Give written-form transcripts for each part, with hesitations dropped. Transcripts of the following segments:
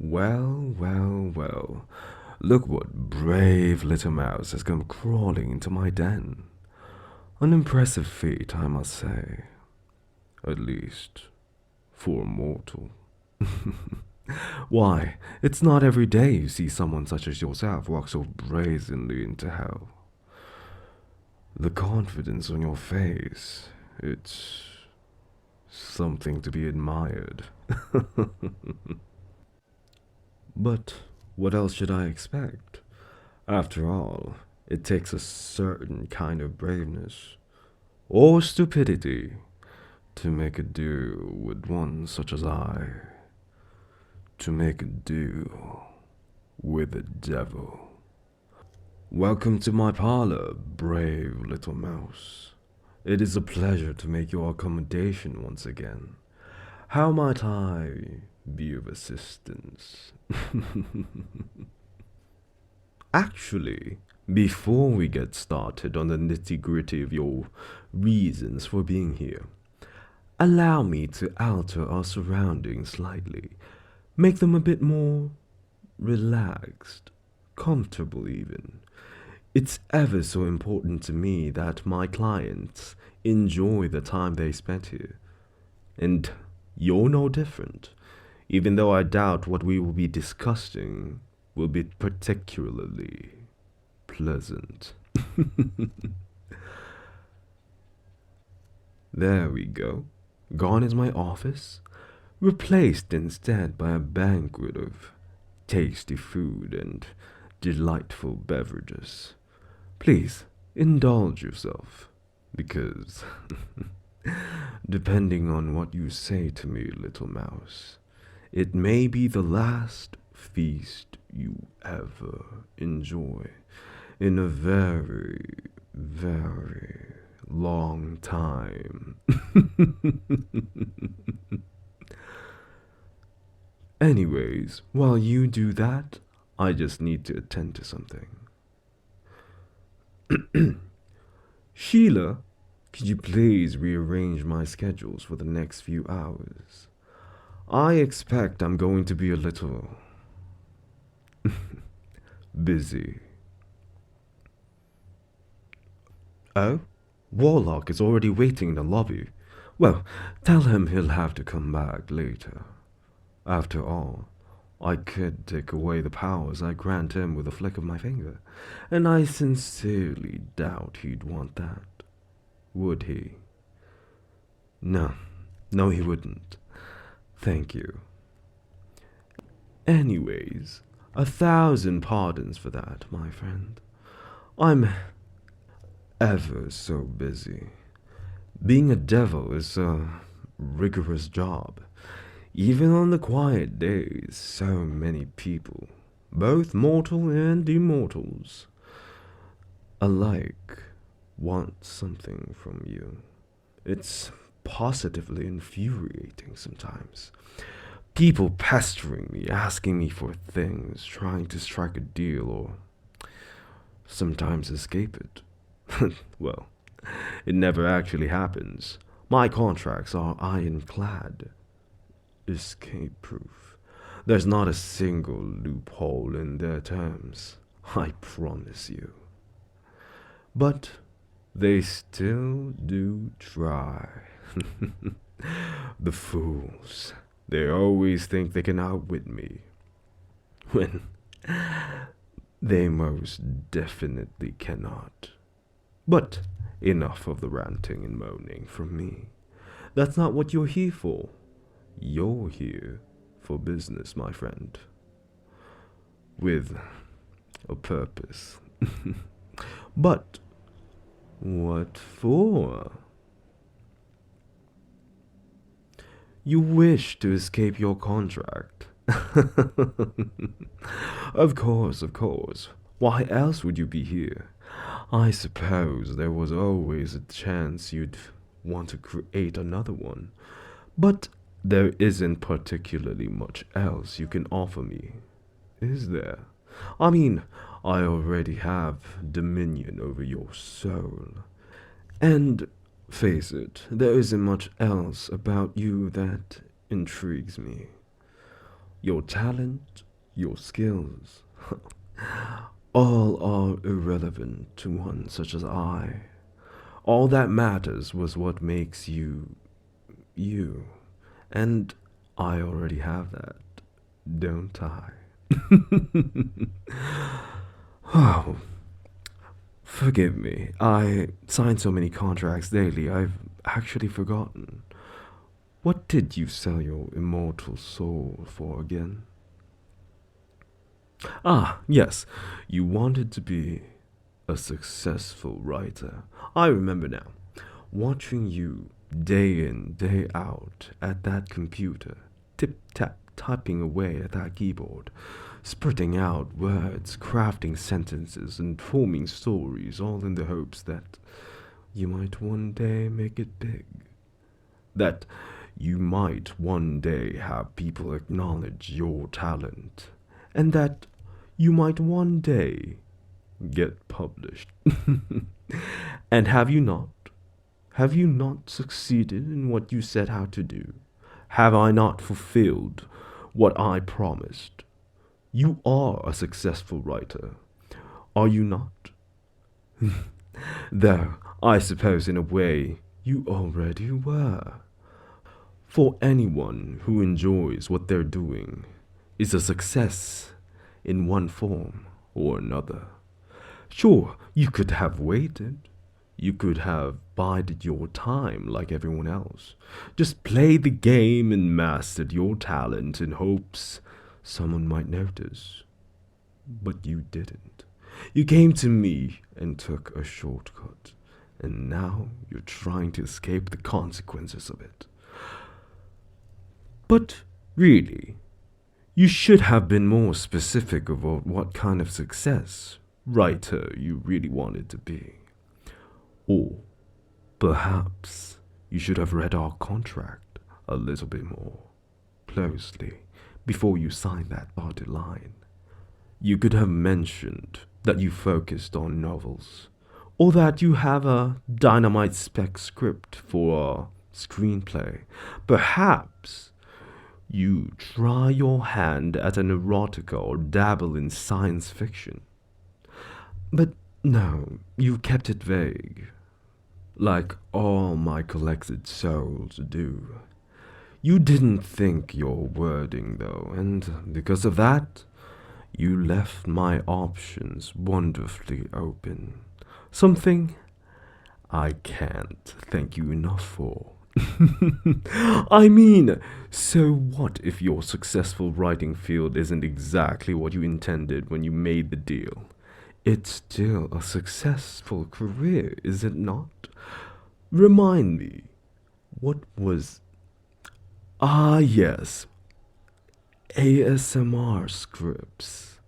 Well, well, well. Look what brave little mouse has come crawling into my den. An impressive feat, I must say. At least, for a mortal. Why, it's not every day you see someone such as yourself walk so brazenly into hell. The confidence on your face, it's something to be admired. But what else should I expect? After all, it takes a certain kind of braveness, or stupidity, to make a deal with one such as I. To make a deal with the devil. Welcome to my parlor, brave little mouse. It is a pleasure to make your accommodation once again. How might I be of assistance? Actually, before we get started on the nitty-gritty of your reasons for being here, allow me to alter our surroundings slightly, make them a bit more relaxed, comfortable even. It's ever so important to me that my clients enjoy the time they spend here. And you're no different, even though I doubt what we will be discussing will be particularly pleasant. There we go. Gone is my office, replaced instead by a banquet of tasty food and delightful beverages. Please, indulge yourself, because, depending on what you say to me, little mouse, it may be the last feast you ever enjoy in a very, very long time. Anyways, while you do that, I just need to attend to something. Sheila, could you please rearrange my schedules for the next few hours? I expect I'm going to be a little busy. Oh? Warlock is already waiting in the lobby. Well, tell him he'll have to come back later. After all, I could take away the powers I grant him with a flick of my finger, and I sincerely doubt he'd want that. Would he? No, no he wouldn't. Thank you. Anyways, 1,000 pardons for that, my friend. I'm ever so busy. Being a devil is a rigorous job. Even on the quiet days, so many people, both mortal and immortals, alike, want something from you. It's positively infuriating sometimes. People pestering me, asking me for things, trying to strike a deal, or sometimes escape it. Well, it never actually happens. My contracts are ironclad, escape-proof. There's not a single loophole in their terms, I promise you. But they still do try. The fools. They always think they can outwit me, when they most definitely cannot. But enough of the ranting and moaning from me. That's not what you're here for. You're here for business, my friend. With a purpose. But what for? You wish to escape your contract. Of course, of course. Why else would you be here? I suppose there was always a chance you'd want to create another one. But there isn't particularly much else you can offer me, is there? I mean, I already have dominion over your soul. And face it, there isn't much else about you that intrigues me. Your talent, your skills, all are irrelevant to one such as I. All that matters was what makes you, you. And I already have that, don't I? Oh, forgive me. I sign so many contracts daily, I've actually forgotten. What did you sell your immortal soul for again? Ah, yes, you wanted to be a successful writer. I remember now. Watching you day in, day out at that computer, tip tap typing away at that keyboard, spurting out words, crafting sentences, and forming stories, all in the hopes that you might one day make it big. That you might one day have people acknowledge your talent, and that you might one day get published. And have you not? Have you not succeeded in what you set out to do? Have I not fulfilled what I promised? You are a successful writer, are you not? Though, I suppose in a way, you already were. For anyone who enjoys what they're doing is a success in one form or another. Sure, you could have waited. You could have bided your time like everyone else. Just played the game and mastered your talent in hopes someone might notice. But you didn't. You came to me and took a shortcut. And now you're trying to escape the consequences of it. But really, you should have been more specific about what kind of success writer you really wanted to be. Or perhaps you should have read our contract a little bit more closely before you signed that dotted line. You could have mentioned that you focused on novels, or that you have a dynamite spec script for a screenplay. Perhaps you try your hand at an erotica or dabble in science fiction. But no, you kept it vague, like all my collected souls do. You didn't think your wording, though, and because of that, you left my options wonderfully open. Something I can't thank you enough for. I mean, so what if your successful writing field isn't exactly what you intended when you made the deal? It's still a successful career, is it not? Remind me, what was. Ah, yes, ASMR scripts.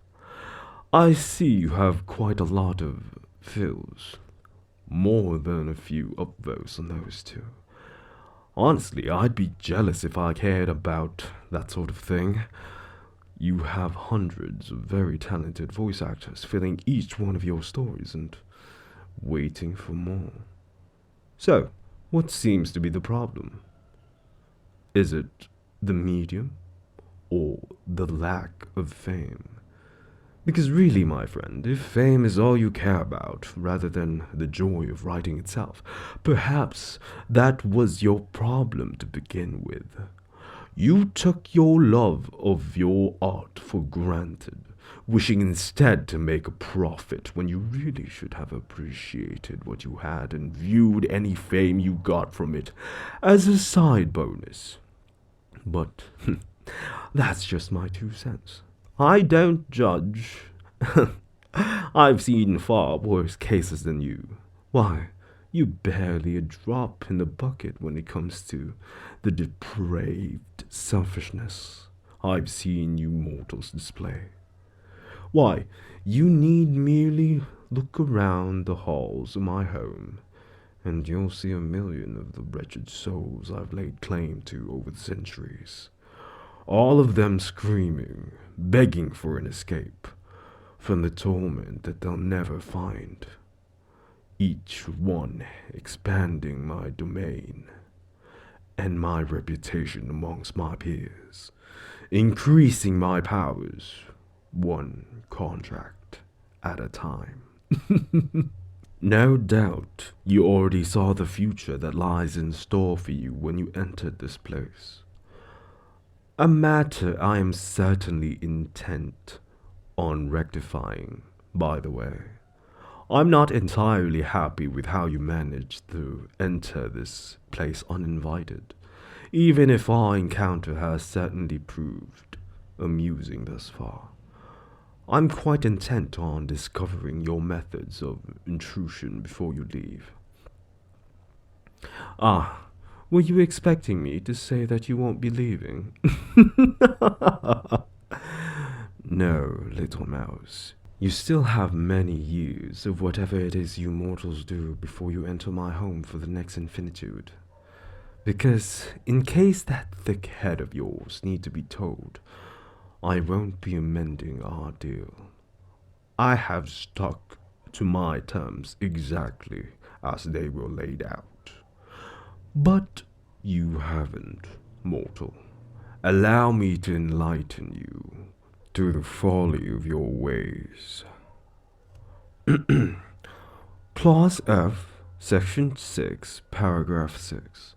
I see you have quite a lot of fills. More than a few upvotes on those two. Honestly, I'd be jealous if I cared about that sort of thing. You have hundreds of very talented voice actors filling each one of your stories and waiting for more. So, what seems to be the problem? Is it the medium or the lack of fame? Because really, my friend, if fame is all you care about, rather than the joy of writing itself, perhaps that was your problem to begin with. You took your love of your art for granted, wishing instead to make a profit when you really should have appreciated what you had and viewed any fame you got from it as a side bonus. But that's just my 2 cents. I don't judge. I've seen far worse cases than you. Why, you barely a drop in the bucket when it comes to the depraved selfishness I've seen you mortals display. Why, you need merely look around the halls of my home, and you'll see a million of the wretched souls I've laid claim to over the centuries. All of them screaming, begging for an escape from the torment that they'll never find. Each one expanding my domain and my reputation amongst my peers increasing my powers one contract at a time. No doubt you already saw the future that lies in store for you when you entered this place. A matter I am certainly intent on rectifying, by the way. I'm not entirely happy with how you managed to enter this place uninvited, even if our encounter has certainly proved amusing thus far. I'm quite intent on discovering your methods of intrusion before you leave. Ah, were you expecting me to say that you won't be leaving? No, little mouse. You still have many years of whatever it is you mortals do before you enter my home for the next infinitude. Because, in case that thick head of yours need to be told, I won't be amending our deal. I have stuck to my terms exactly as they were laid out. But you haven't, mortal. Allow me to enlighten you to the folly of your ways. Clause F, Section 6, Paragraph 6.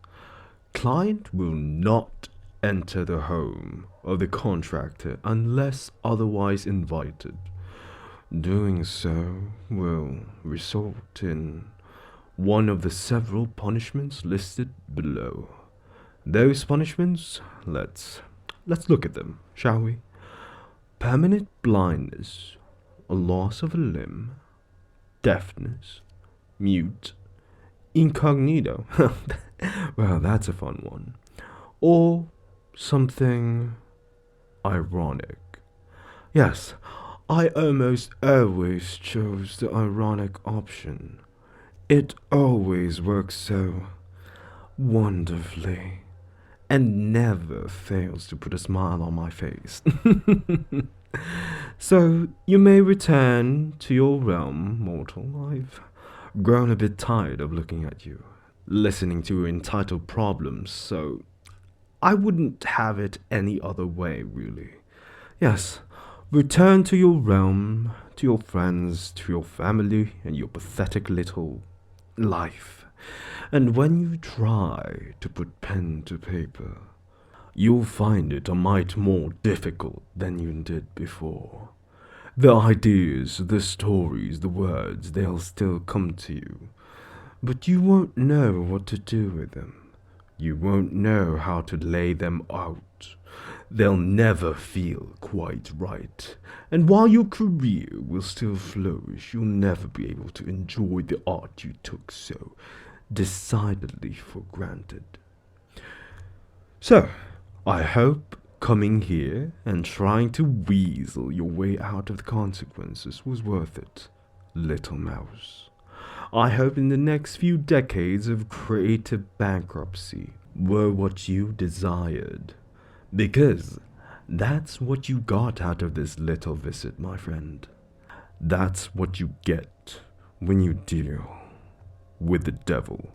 Client will not enter the home of the contractor unless otherwise invited. Doing so will result in one of the several punishments listed below. Those punishments, let's look at them, shall we? Permanent blindness, a loss of a limb, deafness, mute, incognito. Well, that's a fun one. Or something ironic. Yes, I almost always chose the ironic option. It always works so wonderfully and never fails to put a smile on my face. So, you may return to your realm, mortal. I've grown a bit tired of looking at you, listening to your entitled problems, so I wouldn't have it any other way, really. Yes, return to your realm, to your friends, to your family, and your pathetic little life. And when you try to put pen to paper, you'll find it a mite more difficult than you did before. The ideas, the stories, the words, they'll still come to you, but you won't know what to do with them. You won't know how to lay them out. They'll never feel quite right. And while your career will still flourish, you'll never be able to enjoy the art you took so decidedly for granted. So, I hope coming here and trying to weasel your way out of the consequences was worth it, little mouse. I hope in the next few decades of creative bankruptcy were what you desired. Because that's what you got out of this little visit, my friend. That's what you get when you deal with the devil.